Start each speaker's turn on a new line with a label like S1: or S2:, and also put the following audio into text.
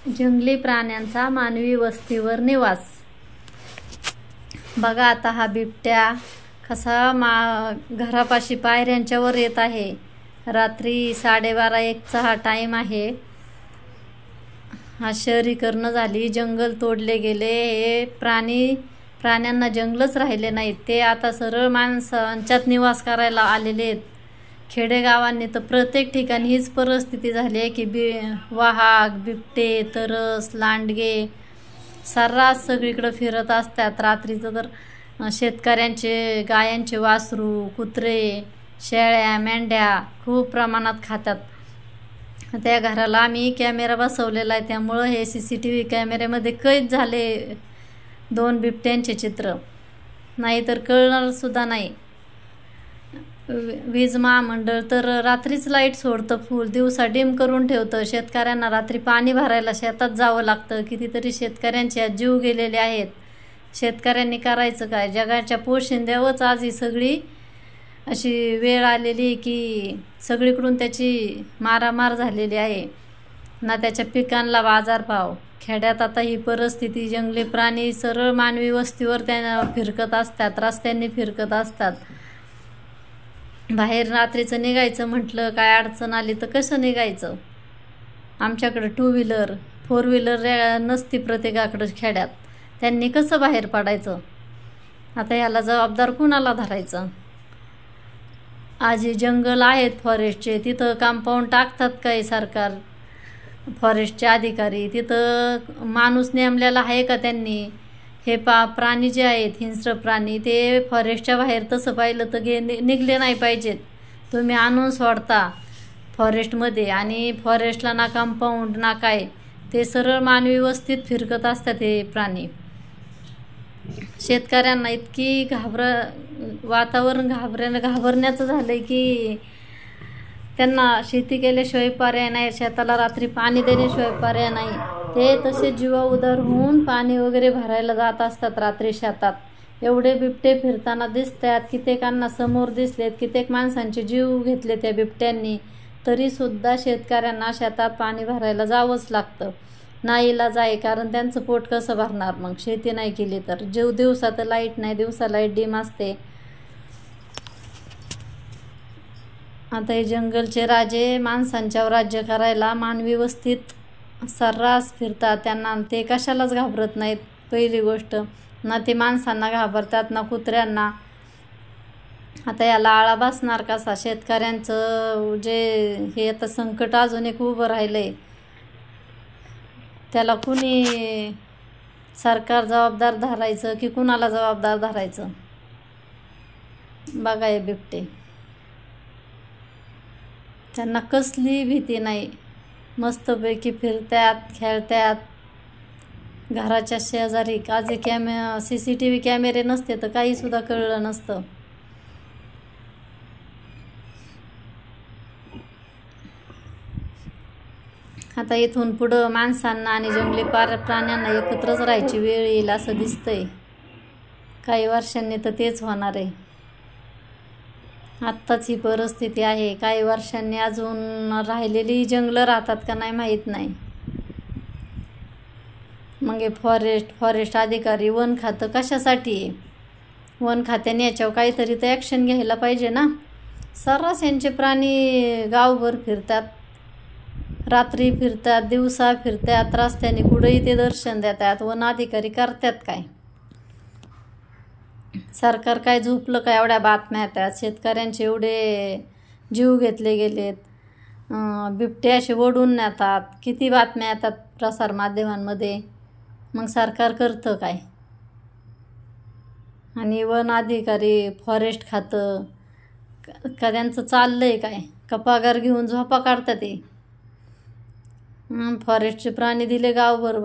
S1: जंगली प्राण्यांचा मानवी वस्तीवर निवास। बघा आता हा बिबट्या कसा घरापाशी पायऱ्यांच्यावर येत आहे। रात्री 12:30-1चा हा टाइम आहे। हा शहरीकरण झाली, जंगल तोडले गेले, हे प्राण्यांना जंगलच राहिले नाहीत, ते आता सरळ माणसांच्यात निवास करायला आलेले आहेत। खेडेगावांनी तर प्रत्येक ठिकाणी हीच परिस्थिती झाली आहे की वाघ, बिबटे, तरस, लांडगे सर्रास सगळीकडे फिरत असतात। रात्रीचं तर शेतकऱ्यांचे गायांचे वासरू, कुत्रे, शेळ्या, मेंढ्या खूप प्रमाणात खातात। त्या घराला आम्ही कॅमेरा बसवलेला आहे, त्यामुळं हे CCTV कॅमेऱ्यामध्ये कैद झाले 2 बिबट्यांचे चित्र, नाहीतर कळणार सुद्धा नाही। वीज महामंडळ तर रात्रीच लाईट सोडतं फुल, दिवसा डिम करून ठेवतं। शेतकऱ्यांना रात्री पाणी भरायला शेतात जावं लागतं। कितीतरी शेतकऱ्यांचे जीव गेलेले आहेत। शेतकऱ्यांनी करायचं काय? जगाच्या पोशिंद्यावरच आज ही सगळी अशी वेळ आलेली की सगळीकडून त्याची मारामार झालेली आहे ना, त्याच्या पिकांना बाजारभाव। खेड्यात आता ही परिस्थिती, जंगली प्राणी सरळ मानवी वस्तीवर त्यांना फिरकत असतात, रस्त्यांनी फिरकत असतात। बाहेर रात्रीचं निघायचं म्हटलं, काय अडचण आली तर कसं निघायचं? आमच्याकडे 2 व्हीलर 4 व्हीलर नसती प्रत्येकाकडे खेड्यात, त्यांनी कसं बाहेर पडायचं? आता याला जबाबदार कुणाला धरायचं? आज हे जंगल आहेत फॉरेस्टचे, तिथं कंपाऊंड टाकतात काय सरकार, फॉरेस्टचे अधिकारी? तिथं माणूस नेमलेला आहे का त्यांनी? हे प्राणी जे आहेत, हिंस्र प्राणी, ते फॉरेस्टच्या बाहेर तसं पाहिलं तर निघले नाही पाहिजेत। तुम्ही आणून सोडता फॉरेस्टमध्ये आणि फॉरेस्टला ना कंपाऊंड ना काय, ते सरळ मानवी वस्तीत फिरकत असतात हे प्राणी। शेतकऱ्यांना इतकी वातावरण घाबरण्याचं झालंय की त्यांना शेती केल्याशिवाय पर्याय नाही, शेताला रात्री पाणी देण्याशिवाय पर्याय नाही। ते तसे जीवा उदार होऊन पाणी वगैरे भरायला जात असतात रात्री शेतात। एवढे बिबटे फिरताना दिसतात, कित्येकांना समोर दिसलेत, कित्येक माणसांचे जीव घेतले त्या बिबट्यांनी, तरीसुद्धा शेतकऱ्यांना शेतात पाणी भरायला जावंच लागतं। नाईलाज आहे, कारण त्यांचं पोट कसं भरणार मग शेती नाही केली तर? दिवसा तर लाईट नाही, दिवसा लाईट डिम असते। आता हे जंगलचे राजे माणसांच्यावर राज्य करायला मानवी वस्तीत सर्रास फिरतात, त्यांना ते कशालाच घाबरत नाहीत। पहिली गोष्ट, ना ते माणसांना घाबरतात ना कुत्र्यांना। आता याला आळा बसणार कसा? शेतकऱ्यांचं जे हे आता संकट अजून एक उभं राहिलंय, त्याला कुणी सरकार जबाबदार धरायचं की कुणाला जबाबदार धरायचं? बघा हे बिबटे, त्यांना कसली भीती नाही, मस्तपैकी फिरतात, खेळतात घराच्या शेजारी। आज CCTV कॅमेरे नसते तर काही सुद्धा कळलं नसतं। आता इथून पुढं माणसांना आणि जंगली प्राण्यांना एकत्रच राहायची वेळ येईल असं दिसतंय। काही वर्षांनी तर तेच होणार आहे। आत्ताच ही परिस्थिती आहे, काही वर्षांनी अजून राहिलेली जंगलं राहतात का नाही माहीत नाही। मग हे फॉरेस्ट अधिकारी, वन खातं कशासाठी आहे? वन खात्याने याच्यावर काहीतरी तर ॲक्शन घ्यायला पाहिजे ना। सर्रास यांचे प्राणी गावभर फिरतात, रात्री फिरतात, दिवसा फिरतात, रस्त्याने कुठेही ते दर्शन देतात। वन अधिकारी करतात काय? सरकार काय झोपलं का? एवढ्या बातम्या येतात, शेतकऱ्यांचे एवढे जीव घेतले गेलेत, बिबटे असे ओढून नेतात, किती बातम्या येतात प्रसारमाध्यमांमध्ये। मग सरकार करतं काय? आणि वन अधिकारी, फॉरेस्ट खातं का त्यांचं चाललंय काय? का पगार घेऊन झोपा काढतात ते? फॉरेस्टचे प्राणी दिले गावभर